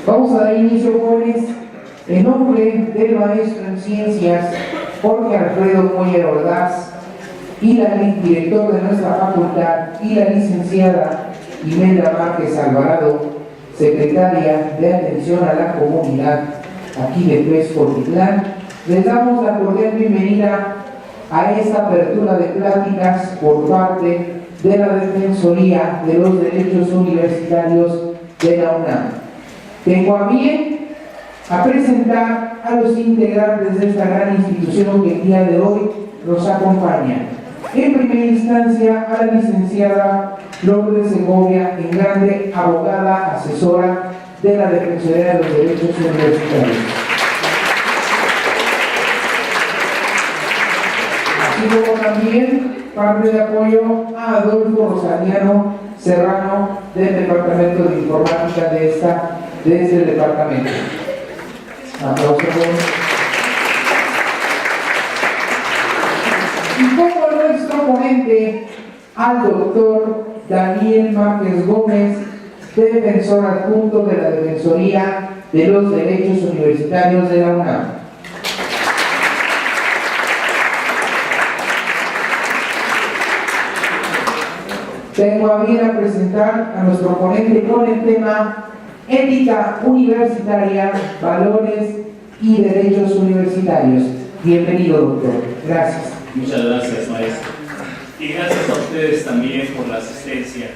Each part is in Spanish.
Vamos a dar inicio, jóvenes, en nombre del maestro en ciencias Jorge Alfredo Moller Ordaz y el director de nuestra facultad y la licenciada Imelda Márquez Alvarado, secretaria de Atención a la Comunidad aquí de PES Cotitlán, les damos la cordial bienvenida a esta apertura de pláticas por parte de la Defensoría de los Derechos Universitarios de la UNAM. Tengo a bien a presentar a los integrantes de esta gran institución que el día de hoy nos acompañan. En primera instancia, a la licenciada Lourdes Segovia Engrande, abogada, asesora de la Defensoría de los Derechos Universitarios. Así como también parte de apoyo a Adolfo Rosaliano Serrano del Departamento de Informática de este departamento. Aplausos. Y como nuestro ponente, al doctor Daniel Márquez Gómez, defensor adjunto de la Defensoría de los Derechos Universitarios de la UNAM. Tengo a bien a presentar a nuestro ponente con el tema Ética Universitaria, Valores y Derechos Universitarios. Bienvenido, doctor. Gracias. Muchas gracias, maestro. Y gracias a ustedes también por la asistencia.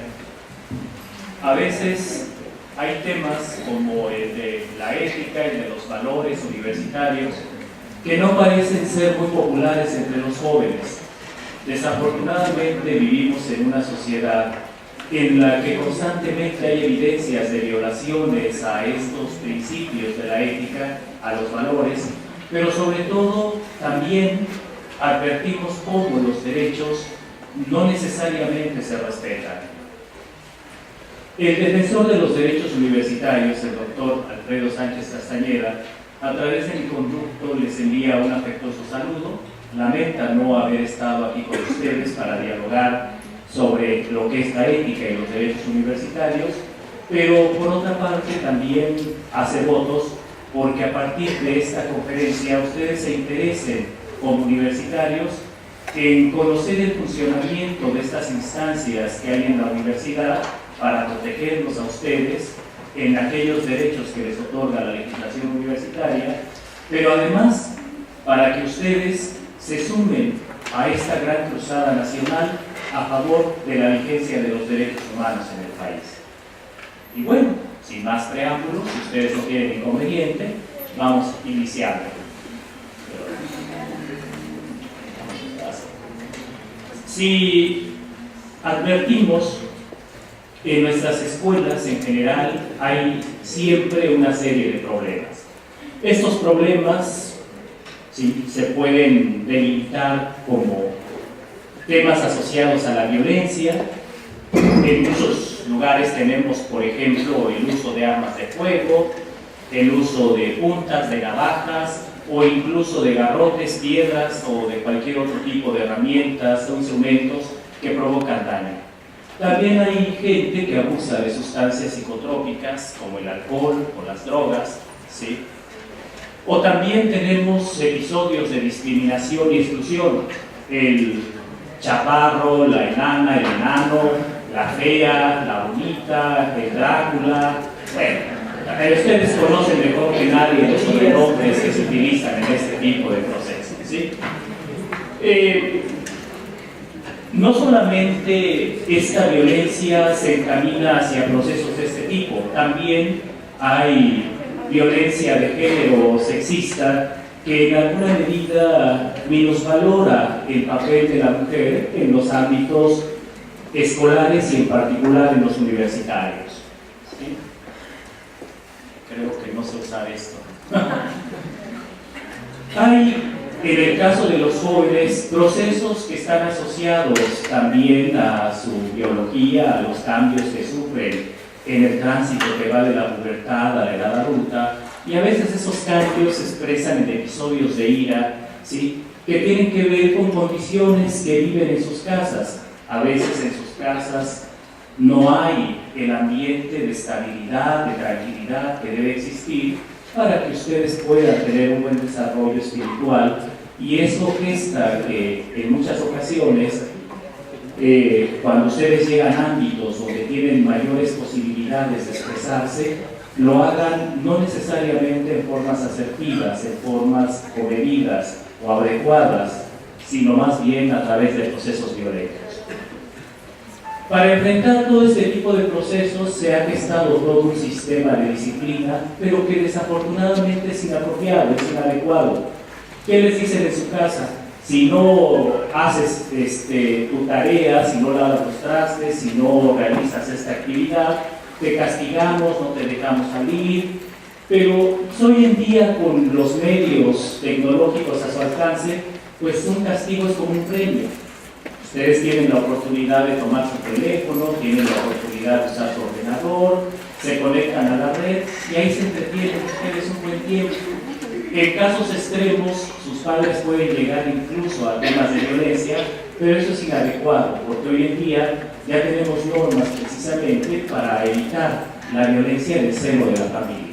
A veces hay temas como el de la ética, el de los valores universitarios, que no parecen ser muy populares entre los jóvenes. Desafortunadamente vivimos en una sociedad en la que constantemente hay evidencias de violaciones a estos principios de la ética, a los valores, pero sobre todo también advertimos cómo los derechos no necesariamente se respetan. El defensor de los derechos universitarios, el doctor Alfredo Sánchez Castañeda, a través de mi conducto les envía un afectuoso saludo. Lamenta no haber estado aquí con ustedes para dialogar sobre lo que es la ética y los derechos universitarios, pero por otra parte también hace votos porque a partir de esta conferencia ustedes se interesen como universitarios en conocer el funcionamiento de estas instancias que hay en la universidad para protegerlos a ustedes en aquellos derechos que les otorga la legislación universitaria, pero además para que ustedes se sumen a esta gran cruzada nacional a favor de la vigencia de los derechos humanos en el país. Y bueno, sin más preámbulos, si ustedes no tienen inconveniente, vamos iniciando. Si advertimos que en nuestras escuelas en general hay siempre una serie de problemas. Estos problemas ¿sí? se pueden delimitar como temas asociados a la violencia. En muchos lugares tenemos, por ejemplo, el uso de armas de fuego, el uso de puntas, de navajas, o incluso de garrotes, piedras o de cualquier otro tipo de herramientas o instrumentos que provocan daño. También hay gente que abusa de sustancias psicotrópicas como el alcohol o las drogas, ¿sí? O también tenemos episodios de discriminación y exclusión. El chaparro, la enana, el enano, la fea, la bonita, el Drácula. Bueno, ustedes conocen mejor que nadie los sobrenombres que se utilizan en este tipo de procesos, ¿sí? No solamente esta violencia se encamina hacia procesos de este tipo, también hay violencia de género sexista que en alguna medida minusvalora el papel de la mujer en los ámbitos escolares y en particular en los universitarios. ¿Sí? Creo que no sé usar esto. Hay, en el caso de los jóvenes, procesos que están asociados también a su biología, a los cambios que sufren en el tránsito que va de la pubertad a la edad adulta, y a veces esos cambios se expresan en episodios de ira, ¿sí? que tienen que ver con condiciones que viven en sus casas. A veces en sus casas no hay el ambiente de estabilidad, de tranquilidad que debe existir para que ustedes puedan tener un buen desarrollo espiritual. Y eso gesta que en muchas ocasiones, cuando ustedes llegan a ámbitos donde tienen mayores posibilidades de expresarse, lo hagan no necesariamente en formas asertivas, en formas comedidas o adecuadas, sino más bien a través de procesos violentos. Para enfrentar todo este tipo de procesos se ha gestado todo un sistema de disciplina, pero que desafortunadamente es inapropiado, es inadecuado. ¿Qué les dicen en su casa? Si no haces tu tarea, si no lavas los trastes, si no realizas esta actividad, te castigamos, no te dejamos salir. Pero hoy en día, con los medios tecnológicos a su alcance, pues un castigo es como un premio. Ustedes tienen la oportunidad de tomar su teléfono, tienen la oportunidad de usar su ordenador, se conectan a la red y ahí se entretienen ustedes un buen tiempo. En casos extremos, sus padres pueden llegar incluso a temas de violencia, pero eso es inadecuado, porque hoy en día ya tenemos normas precisamente para evitar la violencia en el seno de la familia.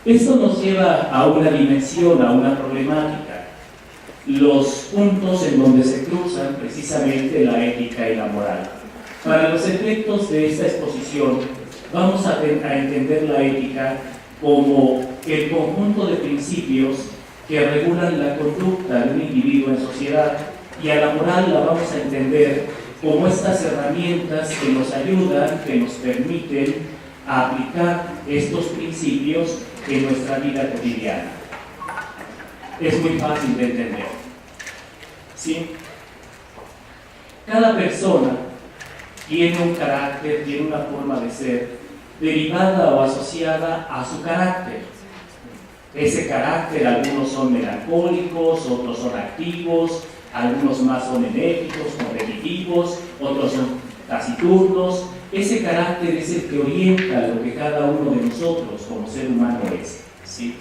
Esto nos lleva a una dimensión, a una problemática. Los puntos en donde se cruzan precisamente la ética y la moral. Para los efectos de esta exposición, vamos a entender la ética como el conjunto de principios que regulan la conducta de un individuo en sociedad, y a la moral la vamos a entender como estas herramientas que nos ayudan, que nos permiten aplicar estos principios en nuestra vida cotidiana. Es muy fácil de entender. ¿Sí? Cada persona tiene un carácter, tiene una forma de ser derivada o asociada a su carácter. Ese carácter, algunos son melancólicos, otros son activos, algunos más son enérgicos, competitivos, otros son taciturnos. Ese carácter es el que orienta lo que cada uno de nosotros como ser humano es. ¿Sí?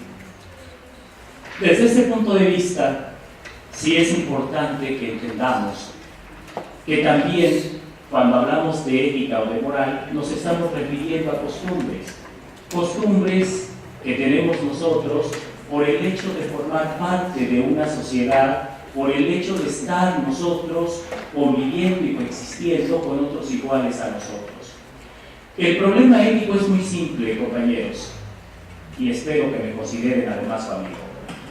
Desde este punto de vista, sí es importante que entendamos que también cuando hablamos de ética o de moral nos estamos refiriendo a costumbres que tenemos nosotros por el hecho de formar parte de una sociedad, por el hecho de estar nosotros conviviendo y coexistiendo con otros iguales a nosotros. El problema ético es muy simple, compañeros, y espero que me consideren además su amigo.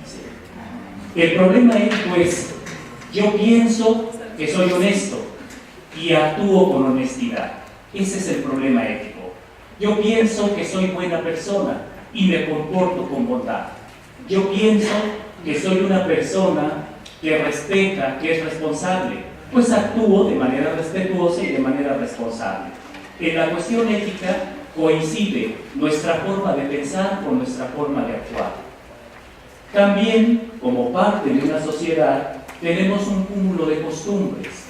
Sí. El problema ético es: yo pienso que soy honesto y actúo con honestidad. Ese es el problema ético. Yo pienso que soy buena persona y me comporto con bondad. Yo pienso que soy una persona que respeta, que es responsable, pues actúo de manera respetuosa y de manera responsable. En la cuestión ética coincide nuestra forma de pensar con nuestra forma de actuar. También, como parte de una sociedad, tenemos un cúmulo de costumbres.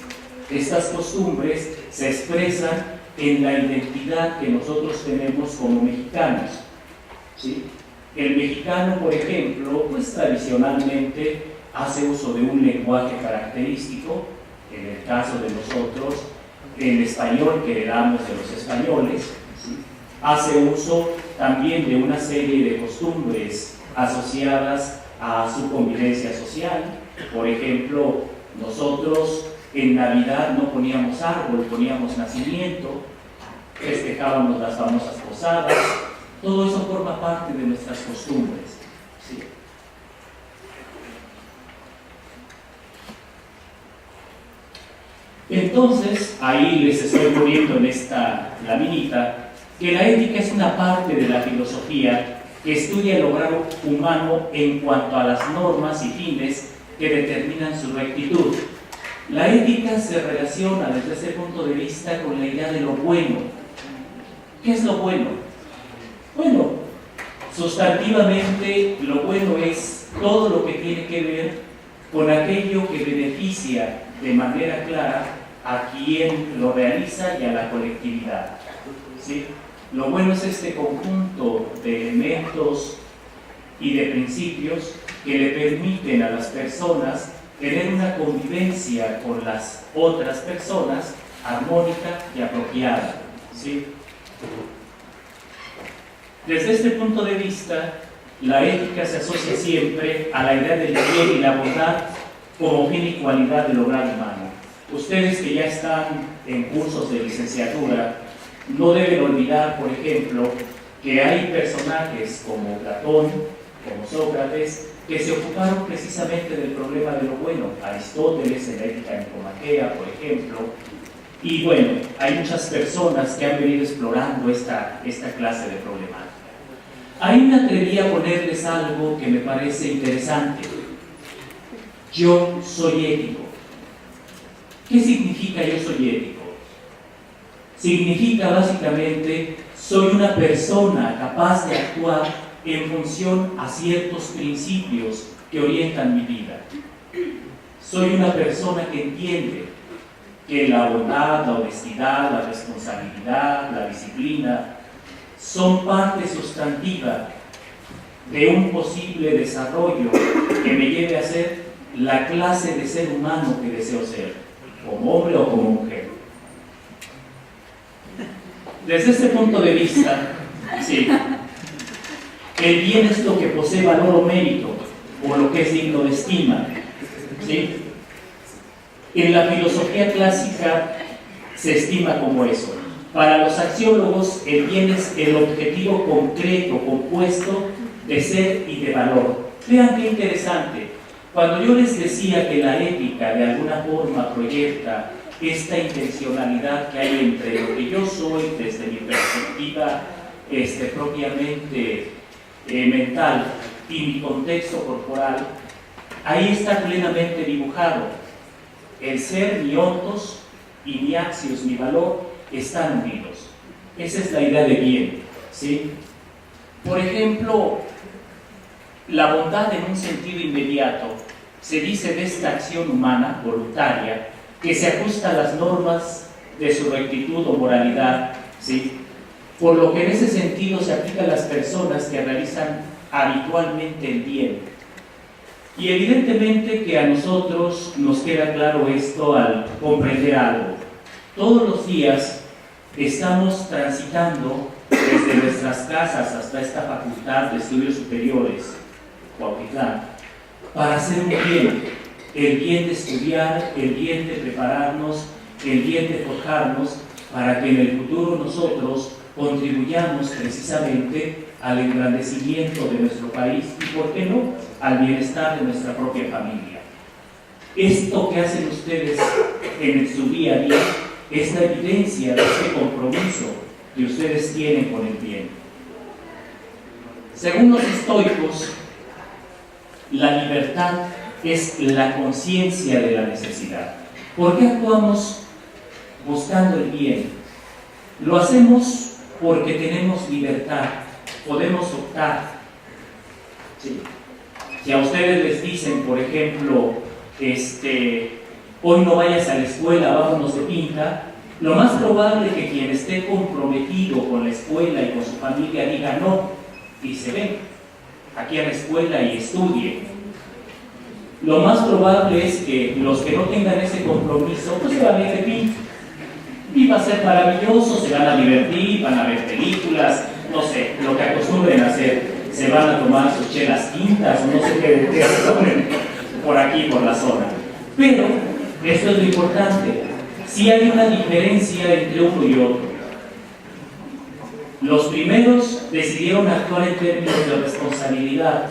Estas costumbres se expresan en la identidad que nosotros tenemos como mexicanos. ¿Sí? El mexicano, por ejemplo, pues tradicionalmente hace uso de un lenguaje característico. En el caso de nosotros, el español que heredamos de los españoles, ¿sí? Hace uso también de una serie de costumbres asociadas a su convivencia social. Por ejemplo, nosotros en Navidad no poníamos árbol, poníamos nacimiento, festejábamos las famosas posadas. Todo eso forma parte de nuestras costumbres. ¿Sí? Entonces, ahí les estoy poniendo en esta laminita que la ética es una parte de la filosofía que estudia el obrar humano en cuanto a las normas y fines que determinan su rectitud. La ética se relaciona desde ese punto de vista con la idea de lo bueno. ¿Qué es lo bueno? Bueno, sustantivamente lo bueno es todo lo que tiene que ver con aquello que beneficia de manera clara a quien lo realiza y a la colectividad. ¿Sí? Lo bueno es este conjunto de elementos y de principios que le permiten a las personas tener una convivencia con las otras personas armónica y apropiada, ¿sí? Desde este punto de vista, la ética se asocia siempre a la idea del bien y la bondad como fin y cualidad del obrar humano. Ustedes que ya están en cursos de licenciatura no deben olvidar, por ejemplo, que hay personajes como Platón, como Sócrates, que se ocuparon precisamente del problema de lo bueno. Aristóteles en la Ética Nicomaquea, por ejemplo. Y bueno, hay muchas personas que han venido explorando esta clase de problemática. Ahí me atreví a ponerles algo que me parece interesante. Yo soy ético. ¿Qué significa yo soy ético? Significa básicamente, soy una persona capaz de actuar en función a ciertos principios que orientan mi vida. Soy una persona que entiende que la bondad, la honestidad, la responsabilidad, la disciplina son parte sustantiva de un posible desarrollo que me lleve a ser la clase de ser humano que deseo ser, como hombre o como mujer. Desde este punto de vista, sí, el bien es lo que posee valor o mérito, o lo que es digno de estima, ¿sí? En la filosofía clásica se estima como eso. Para los axiólogos, el bien es el objetivo concreto, compuesto de ser y de valor. Vean qué interesante. Cuando yo les decía que la ética de alguna forma proyecta esta intencionalidad que hay entre lo que yo soy desde mi perspectiva propiamente mental y mi contexto corporal, ahí está plenamente dibujado. El ser, mi ontos y mi axios, mi valor, están unidos. Esa es la idea de bien, ¿sí? Por ejemplo, la bondad en un sentido inmediato se dice de esta acción humana, voluntaria, que se ajusta a las normas de su rectitud o moralidad, ¿sí? Por lo que en ese sentido se aplica a las personas que realizan habitualmente el bien. Y evidentemente que a nosotros nos queda claro esto al comprender algo. Todos los días estamos transitando desde nuestras casas hasta esta facultad de estudios superiores, Cuautitlán, para hacer un bien, el bien de estudiar, el bien de prepararnos, el bien de forjarnos, para que en el futuro nosotros contribuyamos precisamente al engrandecimiento de nuestro país y, ¿por qué no?, al bienestar de nuestra propia familia. Esto que hacen ustedes en su día a día es la evidencia de este compromiso que ustedes tienen con el bien. Según los estoicos, la libertad es la conciencia de la necesidad. ¿Por qué actuamos buscando el bien? Lo hacemos porque tenemos libertad, podemos optar. Sí. Si a ustedes les dicen, por ejemplo, hoy no vayas a la escuela, vámonos de pinta, lo más probable es que quien esté comprometido con la escuela y con su familia diga no, y se ven aquí a la escuela y estudie. Lo más probable es que los que no tengan ese compromiso, pues se van a ir de pinta. Y va a ser maravilloso, se van a divertir, van a ver películas, no sé, lo que acostumbren a hacer. Se van a tomar sus chelas quintas, o no sé qué se tomen por aquí, por la zona. Pero, esto es lo importante, sí hay una diferencia entre uno y otro. Los primeros decidieron actuar en términos de responsabilidad,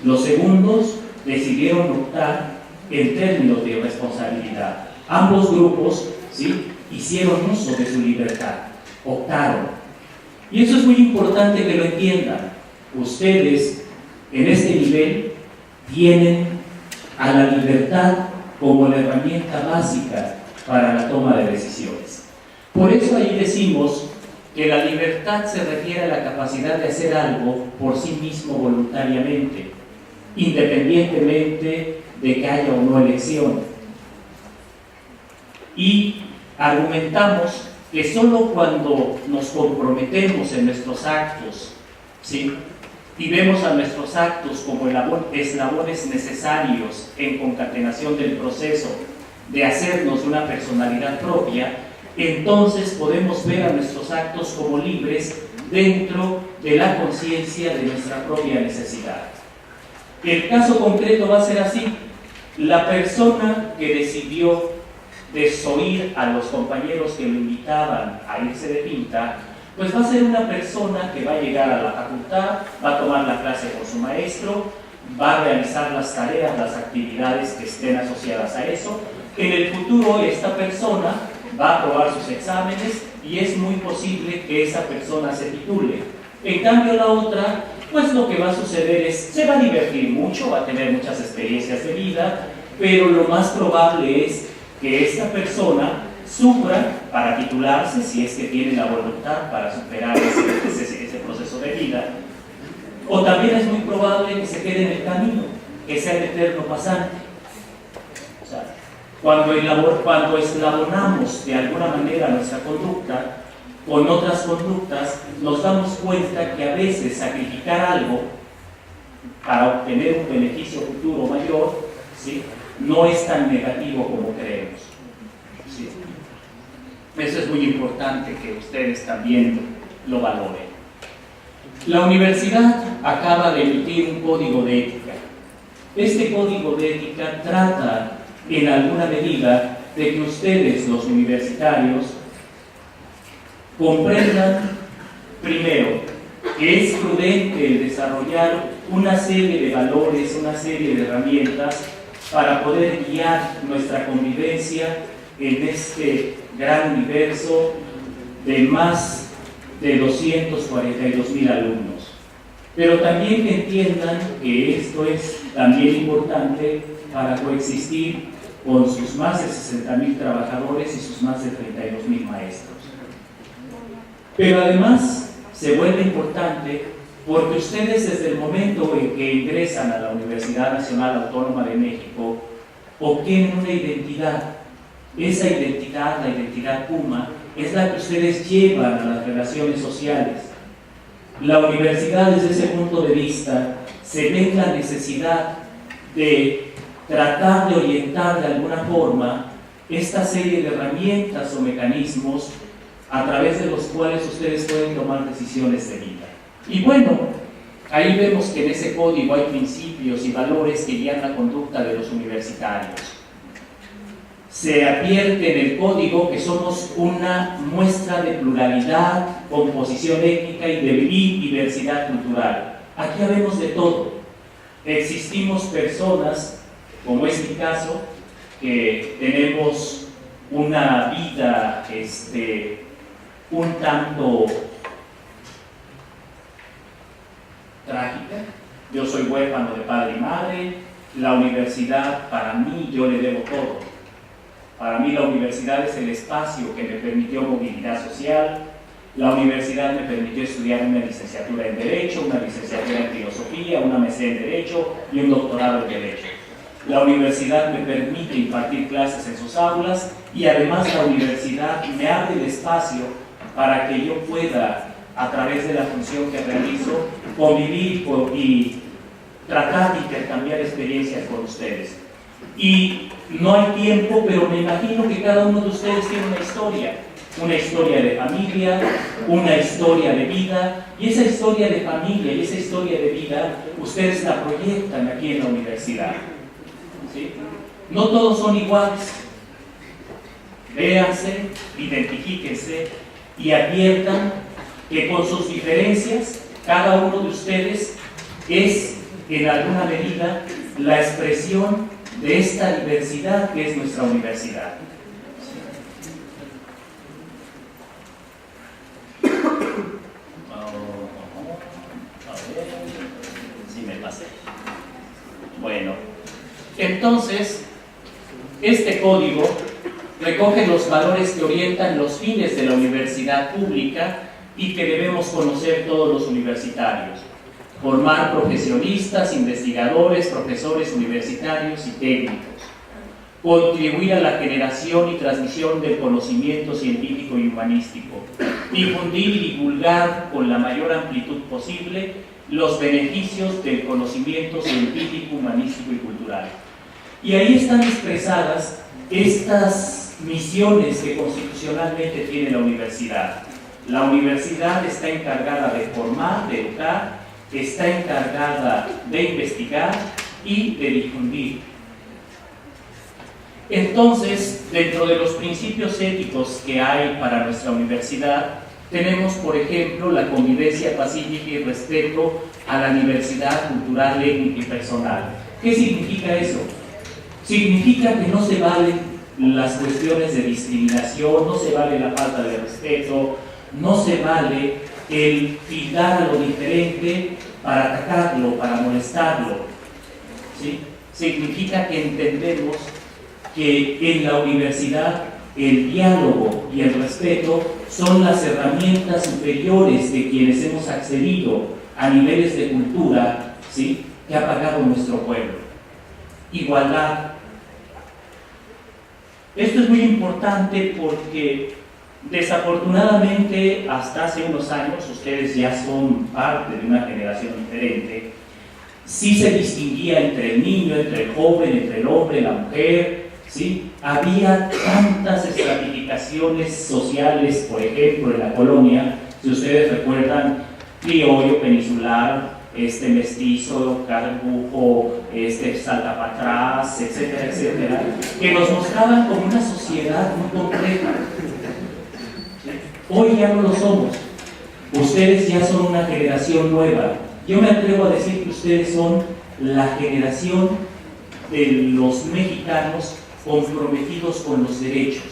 los segundos decidieron optar en términos de responsabilidad. Ambos grupos, ¿sí?, hicieron uso de su libertad, optaron. Y eso es muy importante que lo entiendan. Ustedes, en este nivel, tienen a la libertad como la herramienta básica para la toma de decisiones. Por eso ahí decimos que la libertad se refiere a la capacidad de hacer algo por sí mismo voluntariamente, independientemente de que haya o no elección. Y argumentamos que solo cuando nos comprometemos en nuestros actos, ¿sí?, y vemos a nuestros actos como eslabones necesarios en concatenación del proceso de hacernos una personalidad propia, entonces podemos ver a nuestros actos como libres dentro de la conciencia de nuestra propia necesidad. El caso concreto va a ser así. La persona que decidió desoír a los compañeros que lo invitaban a irse de pinta, pues va a ser una persona que va a llegar a la facultad, va a tomar la clase con su maestro, va a realizar las tareas, las actividades que estén asociadas a eso. En el futuro esta persona va a aprobar sus exámenes y es muy posible que esa persona se titule. En cambio la otra, pues lo que va a suceder es, se va a divertir mucho, va a tener muchas experiencias de vida, pero lo más probable es que esta persona sufra para titularse, si es que tiene la voluntad para superar ese proceso de vida, o también es muy probable que se quede en el camino, que sea el eterno pasante. O sea, cuando eslabonamos de alguna manera nuestra conducta con otras conductas, nos damos cuenta que a veces sacrificar algo para obtener un beneficio futuro mayor, ¿sí?, no es tan negativo como creemos. ¿Sí? Eso es muy importante que ustedes también lo valoren. La universidad acaba de emitir un código de ética. Este código de ética trata, en alguna medida, de que ustedes, los universitarios, comprendan, primero, que es prudente el desarrollar una serie de valores, una serie de herramientas para poder guiar nuestra convivencia en este gran universo de más de 242,000 alumnos. Pero también que entiendan que esto es también importante para coexistir con sus más de 60,000 trabajadores y sus más de 32,000 maestros. Pero además se vuelve importante porque ustedes desde el momento en que ingresan a la Universidad Nacional Autónoma de México obtienen una identidad. Esa identidad, la identidad Puma, es la que ustedes llevan a las relaciones sociales. La universidad, desde ese punto de vista, se ve en la necesidad de tratar de orientar de alguna forma esta serie de herramientas o mecanismos a través de los cuales ustedes pueden tomar decisiones de vida. Y bueno, ahí vemos que en ese código hay principios y valores que guían la conducta de los universitarios. Se advierte en el código que somos una muestra de pluralidad, composición étnica y de diversidad cultural. Aquí habemos de todo. Existimos personas, como es mi caso, que tenemos una vida un tanto trágica. Yo soy huérfano de padre y madre. La universidad, para mí, yo le debo todo. Para mí la universidad es el espacio que me permitió movilidad social. La universidad me permitió estudiar una licenciatura en Derecho, una licenciatura en Filosofía, una maestría en Derecho y un doctorado en Derecho. La universidad me permite impartir clases en sus aulas y además la universidad me abre el espacio para que yo pueda, a través de la función que realizo, convivir y tratar de intercambiar experiencias con ustedes. Y no hay tiempo, pero me imagino que cada uno de ustedes tiene una historia de familia, una historia de vida, y esa historia de familia y esa historia de vida, ustedes la proyectan aquí en la universidad. ¿Sí? No todos son iguales. Véanse, identifíquense y adviertan que con sus diferencias, cada uno de ustedes es, en alguna medida, la expresión de esta diversidad que es nuestra universidad. A ver si me pasé. Bueno, entonces, este código recoge los valores que orientan los fines de la universidad pública y que debemos conocer todos los universitarios. Formar profesionistas, investigadores, profesores universitarios y técnicos. Contribuir a la generación y transmisión del conocimiento científico y humanístico. Difundir y divulgar con la mayor amplitud posible los beneficios del conocimiento científico, humanístico y cultural. Y ahí están expresadas estas misiones que constitucionalmente tiene la universidad. La universidad está encargada de formar, de educar, está encargada de investigar y de difundir. Entonces, dentro de los principios éticos que hay para nuestra universidad, tenemos, por ejemplo, la convivencia pacífica y respeto a la diversidad cultural, étnica y personal. ¿Qué significa eso? Significa que no se valen las cuestiones de discriminación, no se vale la falta de respeto, no se vale el tildar a lo diferente para atacarlo, para molestarlo, ¿sí? Significa que entendemos que en la universidad el diálogo y el respeto son las herramientas superiores de quienes hemos accedido a niveles de cultura, ¿sí?, que ha pagado nuestro pueblo. Igualdad. Esto es muy importante porque desafortunadamente hasta hace unos años, ustedes ya son parte de una generación diferente, sí se distinguía entre el niño, entre el joven, entre el hombre, la mujer, ¿sí? Había tantas estratificaciones sociales, por ejemplo, en la colonia, si ustedes recuerdan, criollo, peninsular, mestizo, carbujo, salta para atrás, etcétera, etcétera, que nos mostraban como una sociedad muy completa. Hoy ya no lo somos. Ustedes ya son una generación nueva. Yo me atrevo a decir que ustedes son la generación de los mexicanos comprometidos con los derechos,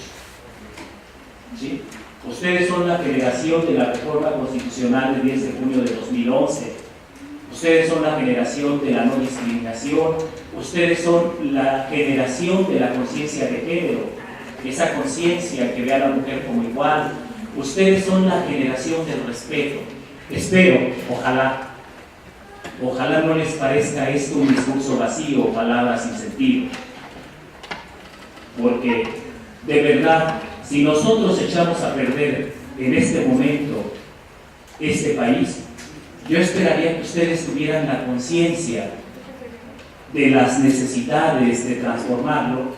¿sí? Ustedes son la generación de la reforma constitucional del 10 de junio de 2011. Ustedes son la generación de la no discriminación. Ustedes son la generación de la conciencia de género, esa conciencia que ve a la mujer como igual. Ustedes son la generación del respeto. Espero, ojalá no les parezca esto un discurso vacío o palabras sin sentido. Porque, de verdad, si nosotros echamos a perder en este momento este país, yo esperaría que ustedes tuvieran la conciencia de las necesidades de transformarlo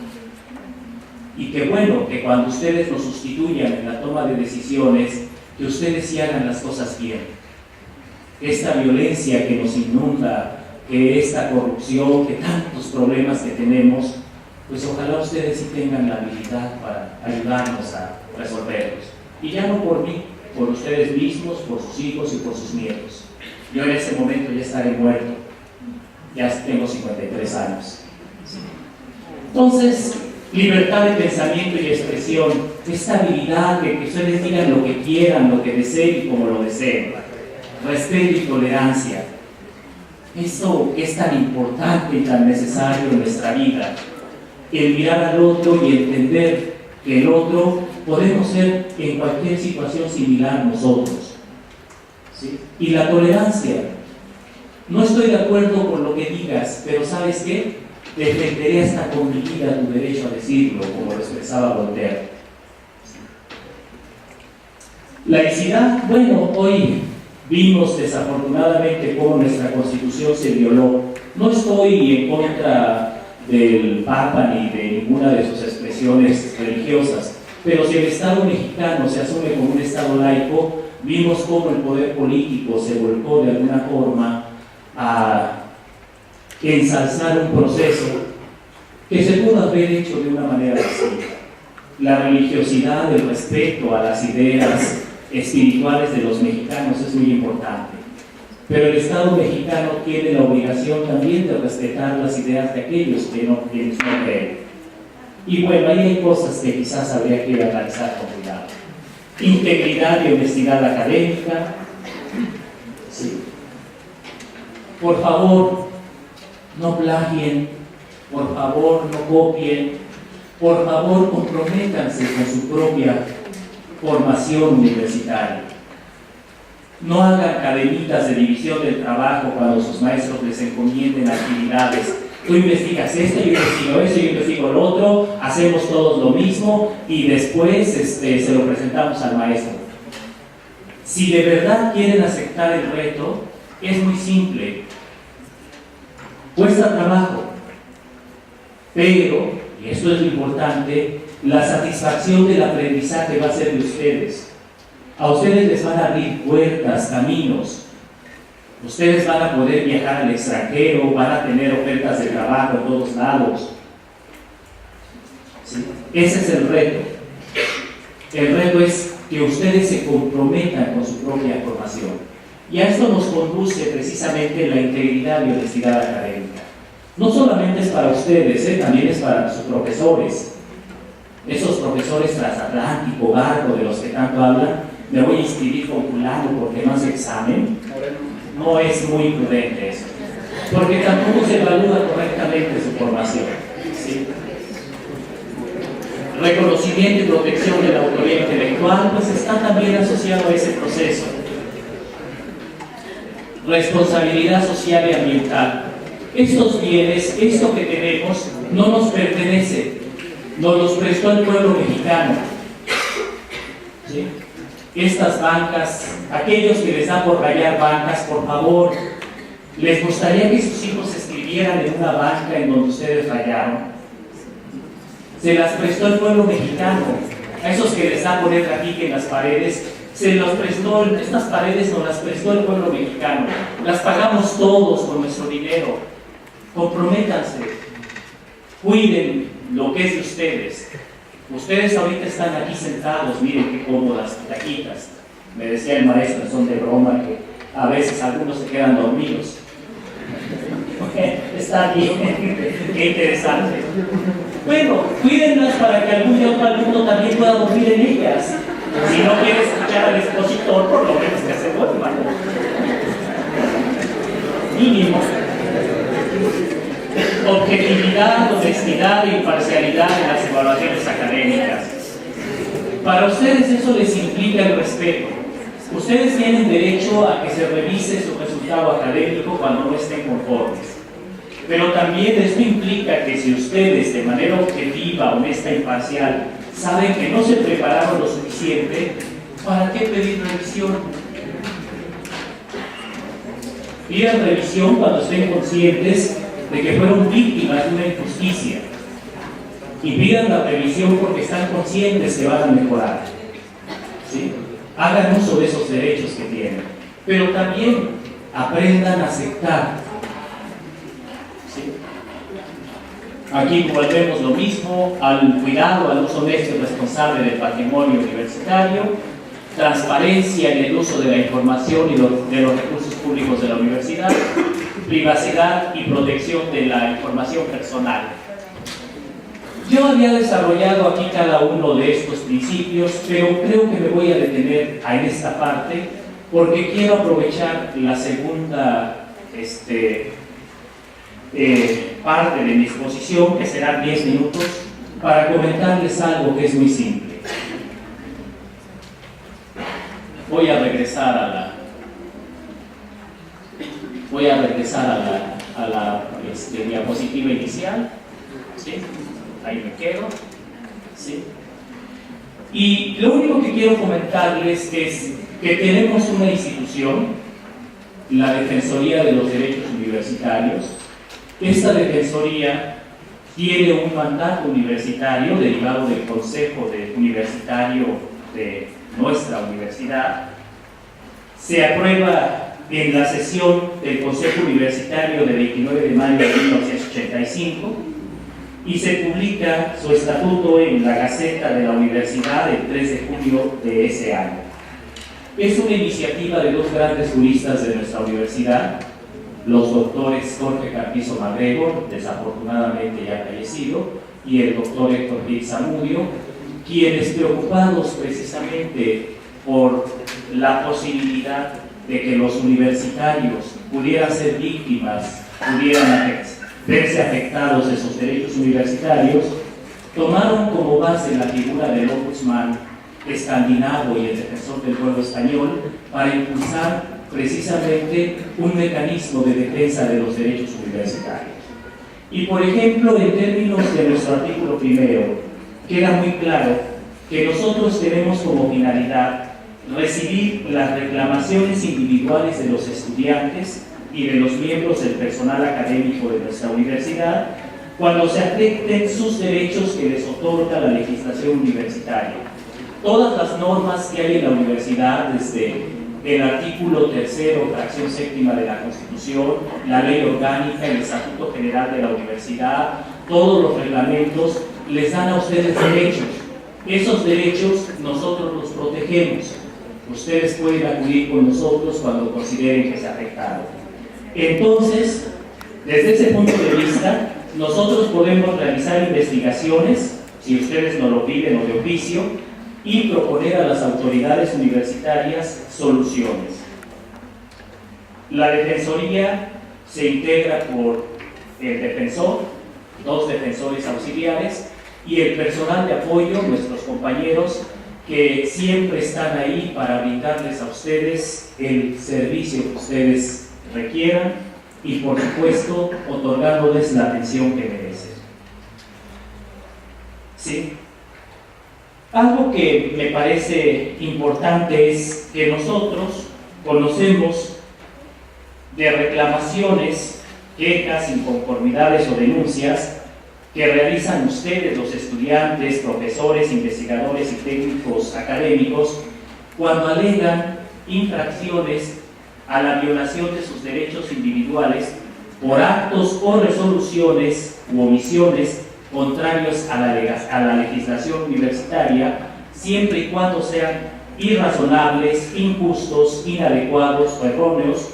y que bueno, que cuando ustedes nos sustituyan en la toma de decisiones, que ustedes sí hagan las cosas bien. Esta violencia que nos inunda, que esta corrupción, que tantos problemas que tenemos, pues ojalá ustedes sí tengan la habilidad para ayudarnos a resolverlos. Y ya no por mí, por ustedes mismos, por sus hijos y por sus nietos. Yo en ese momento ya estaré muerto, ya tengo 53 años. Entonces, libertad de pensamiento y expresión, esta habilidad de que ustedes digan lo que quieran, lo que deseen y como lo deseen, respeto y tolerancia. Esto es tan importante y tan necesario en nuestra vida. El mirar al otro y entender que el otro podemos ser en cualquier situación similar nosotros, ¿sí? Y la tolerancia. No estoy de acuerdo con lo que digas, pero ¿sabes qué? Defenderé hasta con mi vida tu derecho a decirlo, como lo expresaba Voltaire. Laicidad, bueno, hoy vimos desafortunadamente cómo nuestra Constitución se violó. No estoy en contra del Papa ni de ninguna de sus expresiones religiosas, pero si el Estado mexicano se asume como un Estado laico, vimos cómo el poder político se volcó de alguna forma a ensalzar un proceso que se pudo haber hecho de una manera distinta. La religiosidad, el respeto a las ideas espirituales de los mexicanos es muy importante. Pero el Estado mexicano tiene la obligación también de respetar las ideas de aquellos quienes no creen. Y bueno, ahí hay cosas que quizás habría que analizar con cuidado. Integridad y honestidad académica. Sí. Por favor, no plagien. Por favor, no copien. Por favor, comprométanse con su propia formación universitaria. No hagan cadenitas de división del trabajo cuando sus maestros les encomienden actividades. Tú investigas esto, yo investigo eso, yo investigo lo otro, hacemos todos lo mismo y después se lo presentamos al maestro. Si de verdad quieren aceptar el reto, es muy simple. Cuesta trabajo, pero, y esto es lo importante, la satisfacción del aprendizaje va a ser de ustedes. A ustedes les van a abrir puertas, caminos. Ustedes van a poder viajar al extranjero, van a tener ofertas de trabajo en todos lados. ¿Sí? Ese es el reto. El reto es que ustedes se comprometan con su propia formación. Y a esto nos conduce precisamente la integridad y honestidad académica. No solamente es para ustedes, también es para sus profesores. Esos profesores transatlántico, barco, de los que tanto hablan, me voy a inscribir con fulano porque no hace examen. No es muy prudente eso, porque tampoco se evalúa correctamente su formación. ¿Sí? Reconocimiento y protección de la autoría intelectual, pues está también asociado a ese proceso. Responsabilidad social y ambiental. Estos bienes, esto que tenemos, no nos pertenece, nos los prestó el pueblo mexicano. ¿Sí? Estas bancas, aquellos que les da por rayar bancas, por favor, ¿les gustaría que sus hijos escribieran en una banca en donde ustedes rayaron? Se las prestó el pueblo mexicano. A esos que les da poner graffiti en las paredes, se los prestó, estas paredes nos las prestó el pueblo mexicano. Las pagamos todos con nuestro dinero. Comprométanse, cuiden lo que es de ustedes. Ustedes ahorita están aquí sentados, miren qué cómodas taquitas. Me decía el maestro, son de broma, que a veces algunos se quedan dormidos. Está bien, qué interesante. Bueno, cuídenlas para que algún día otro alumno también pueda dormir en ellas. Si no quiere escuchar al expositor, por lo menos que se duerma. Mínimo. Objetividad, honestidad e imparcialidad en las evaluaciones académicas. Para ustedes eso les implica el respeto. Ustedes tienen derecho a que se revise su resultado académico cuando no estén conformes. Pero también esto implica que si ustedes de manera objetiva, honesta e imparcial saben que no se prepararon lo suficiente, ¿para qué pedir revisión? Pidan revisión cuando estén conscientes de que fueron víctimas de una injusticia, y pidan la revisión porque están conscientes que van a mejorar. ¿Sí? Hagan uso de esos derechos que tienen, pero también aprendan a aceptar. ¿Sí? Aquí volvemos lo mismo al cuidado, al uso honesto y responsable del patrimonio universitario, transparencia en el uso de la información y de los recursos públicos de la universidad, privacidad y protección de la información personal. Yo había desarrollado aquí cada uno de estos principios, pero creo que me voy a detener en esta parte porque quiero aprovechar la segunda parte de mi exposición, que serán 10 minutos, para comentarles algo que es muy simple. Voy a regresar a la diapositiva inicial. ¿Sí? Ahí me quedo. ¿Sí? Y lo único que quiero comentarles es que tenemos una institución, la Defensoría de los Derechos Universitarios. Esta Defensoría tiene un mandato universitario derivado del Consejo Universitario de nuestra universidad. Se aprueba en la sesión del Consejo Universitario del 29 de mayo de 1985 y se publica su estatuto en la Gaceta de la Universidad el 3 de junio de ese año. Es una iniciativa de dos grandes juristas de nuestra universidad, los doctores Jorge Carpizo MacGregor, desafortunadamente ya fallecido, y el doctor Héctor Gil Zamudio, quienes, preocupados precisamente por la posibilidad de que los universitarios pudieran ser víctimas, pudieran verse afectados de sus derechos universitarios, tomaron como base la figura del ombudsman escandinavo y el defensor del pueblo español para impulsar precisamente un mecanismo de defensa de los derechos universitarios. Y por ejemplo, en términos de nuestro artículo primero, queda muy claro que nosotros tenemos como finalidad recibir las reclamaciones individuales de los estudiantes y de los miembros del personal académico de nuestra universidad cuando se afecten sus derechos que les otorga la legislación universitaria. Todas las normas que hay en la universidad, desde el artículo 3º, fracción 7ª de la Constitución, la ley orgánica, el Estatuto General de la Universidad, todos los reglamentos, les dan a ustedes derechos. Esos derechos nosotros los protegemos. Ustedes pueden acudir con nosotros cuando consideren que se afectaron. Entonces, desde ese punto de vista, nosotros podemos realizar investigaciones, si ustedes no lo piden o de oficio, y proponer a las autoridades universitarias soluciones. La Defensoría se integra por el defensor, 2 defensores auxiliares y el personal de apoyo, nuestros compañeros que siempre están ahí para brindarles a ustedes el servicio que ustedes requieran y, por supuesto, otorgándoles la atención que merecen. ¿Sí? Algo que me parece importante es que nosotros conocemos de reclamaciones, quejas, inconformidades o denuncias que realizan ustedes, los estudiantes, profesores, investigadores y técnicos académicos, cuando alegan infracciones a la violación de sus derechos individuales por actos o resoluciones u omisiones contrarios a la legislación universitaria, siempre y cuando sean irrazonables, injustos, inadecuados o erróneos,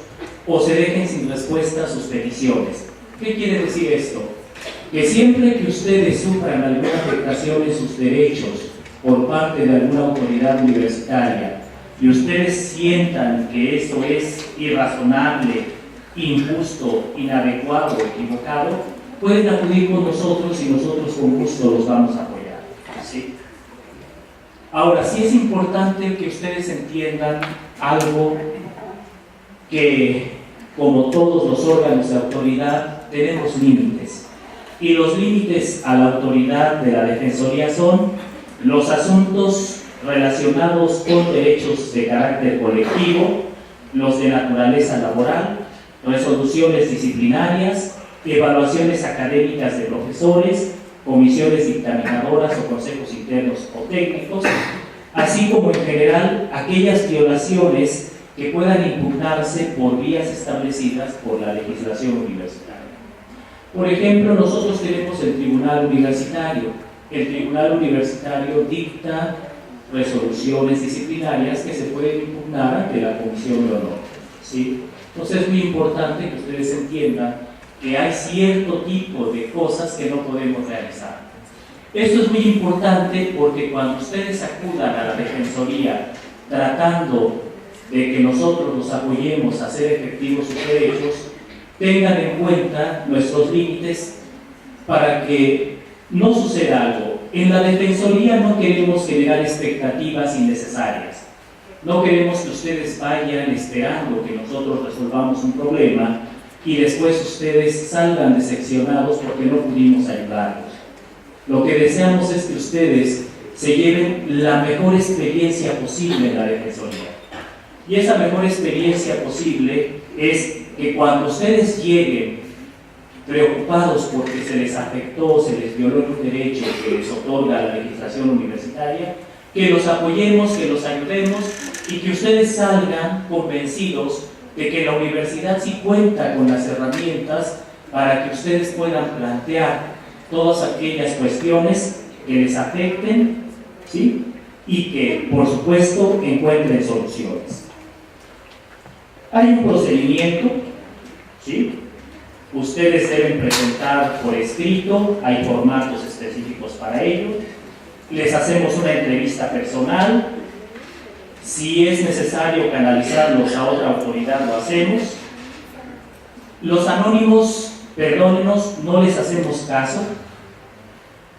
o se dejen sin respuesta sus peticiones. ¿Qué quiere decir esto? Que siempre que ustedes sufran alguna afectación en sus derechos por parte de alguna autoridad universitaria y ustedes sientan que eso es irrazonable, injusto, inadecuado, equivocado, pueden acudir con nosotros y nosotros con gusto los vamos a apoyar. ¿Sí? Ahora, sí es importante que ustedes entiendan algo, que como todos los órganos de autoridad tenemos límites, y los límites a la autoridad de la Defensoría son los asuntos relacionados con derechos de carácter colectivo, los de naturaleza laboral, resoluciones disciplinarias, evaluaciones académicas de profesores, comisiones dictaminadoras o consejos internos o técnicos, así como en general aquellas violaciones que puedan impugnarse por vías establecidas por la legislación universitaria. Por ejemplo, nosotros tenemos el Tribunal Universitario. El Tribunal Universitario dicta resoluciones disciplinarias que se pueden impugnar ante la Comisión de Honor. ¿Sí? Entonces es muy importante que ustedes entiendan que hay cierto tipo de cosas que no podemos realizar. Esto es muy importante porque cuando ustedes acudan a la Defensoría tratando de que nosotros los apoyemos a hacer efectivos sus derechos, tengan en cuenta nuestros límites para que no suceda algo. En la Defensoría no queremos generar expectativas innecesarias. No queremos que ustedes vayan esperando que nosotros resolvamos un problema y después ustedes salgan decepcionados porque no pudimos ayudarlos. Lo que deseamos es que ustedes se lleven la mejor experiencia posible en la Defensoría. Y esa mejor experiencia posible es que cuando ustedes lleguen preocupados porque se les afectó, se les violó un derecho que les otorga la legislación universitaria, que los apoyemos, que los ayudemos y que ustedes salgan convencidos de que la universidad sí cuenta con las herramientas para que ustedes puedan plantear todas aquellas cuestiones que les afecten, ¿sí? Y que, por supuesto, encuentren soluciones. Hay un procedimiento, ¿sí? Ustedes deben presentar por escrito, hay formatos específicos para ello. Les hacemos una entrevista personal. Si es necesario canalizarlos a otra autoridad, lo hacemos. Los anónimos, perdónenos, no les hacemos caso.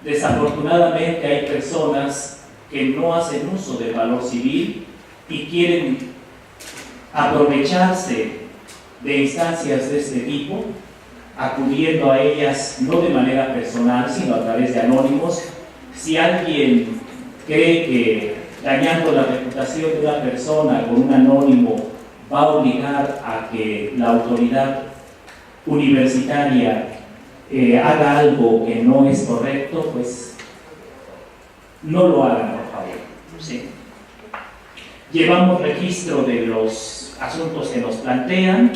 Desafortunadamente hay personas que no hacen uso del valor civil y quieren aprovecharse de instancias de este tipo, acudiendo a ellas no de manera personal, sino a través de anónimos. Si alguien cree que dañando la reputación de una persona con un anónimo va a obligar a que la autoridad universitaria haga algo que no es correcto, pues no lo hagan, por favor. ¿Sí? Llevamos registro de los asuntos que nos plantean,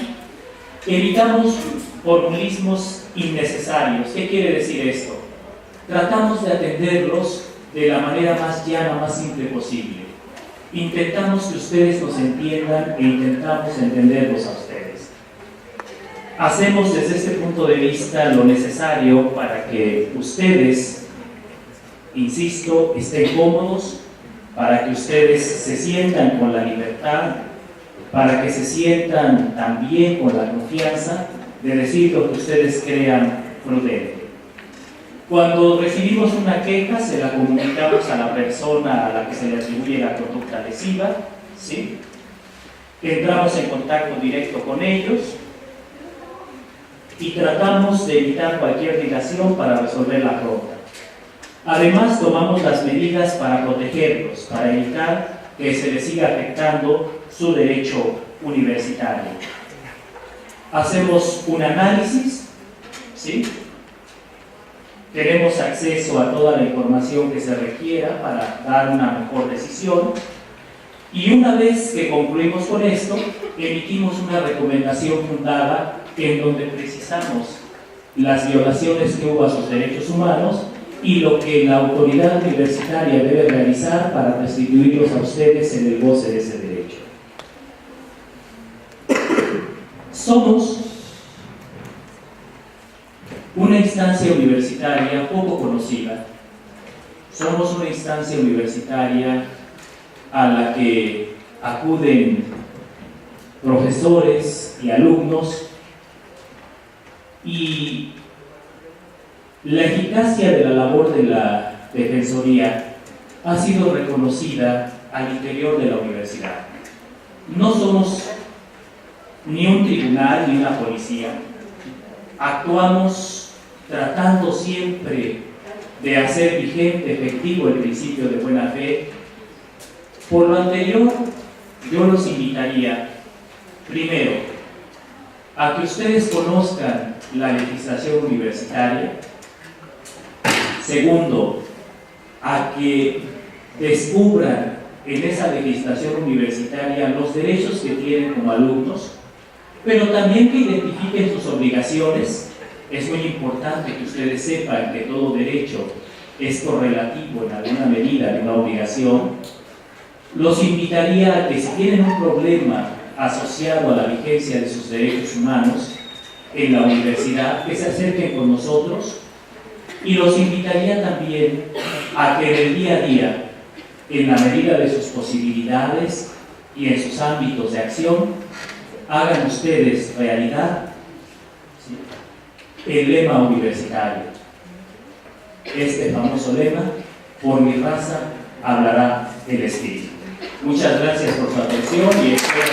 evitamos formulismos innecesarios. ¿Qué quiere decir esto? Tratamos de atenderlos de la manera más llana, más simple posible. Intentamos que ustedes nos entiendan e intentamos entenderlos a ustedes. Hacemos desde este punto de vista lo necesario para que ustedes, insisto, estén cómodos, para que ustedes se sientan con la libertad, para que se sientan también con la confianza de decir lo que ustedes crean prudente. Cuando recibimos una queja, se la comunicamos a la persona a la que se le atribuye la conducta lesiva, ¿sí? Entramos en contacto directo con ellos y tratamos de evitar cualquier dilación para resolver la ronda. Además, tomamos las medidas para protegerlos, para evitar que se les siga afectando su derecho universitario. Hacemos un análisis, ¿sí? Tenemos acceso a toda la información que se requiera para dar una mejor decisión. Y una vez que concluimos con esto, emitimos una recomendación fundada en donde precisamos las violaciones que hubo a sus derechos humanos y lo que la autoridad universitaria debe realizar para restituirlos a ustedes en el goce de ese derecho. Somos una instancia universitaria poco conocida. Somos una instancia universitaria a la que acuden profesores y alumnos, y la eficacia de la labor de la Defensoría ha sido reconocida al interior de la universidad. No somos ni un tribunal ni una policía. Actuamos tratando siempre de hacer vigente, efectivo el principio de buena fe. Por lo anterior, yo los invitaría, primero, a que ustedes conozcan la legislación universitaria. Segundo, a que descubran en esa legislación universitaria los derechos que tienen como alumnos, pero también que identifiquen sus obligaciones. Es muy importante que ustedes sepan que todo derecho es correlativo en alguna medida de una obligación. Los invitaría a que si tienen un problema asociado a la vigencia de sus derechos humanos en la universidad, que se acerquen con nosotros, y los invitaría también a que en el día a día, en la medida de sus posibilidades y en sus ámbitos de acción, hagan ustedes realidad, ¿sí?, el lema universitario. Este famoso lema: por mi raza hablará el espíritu. Muchas gracias por su atención y espero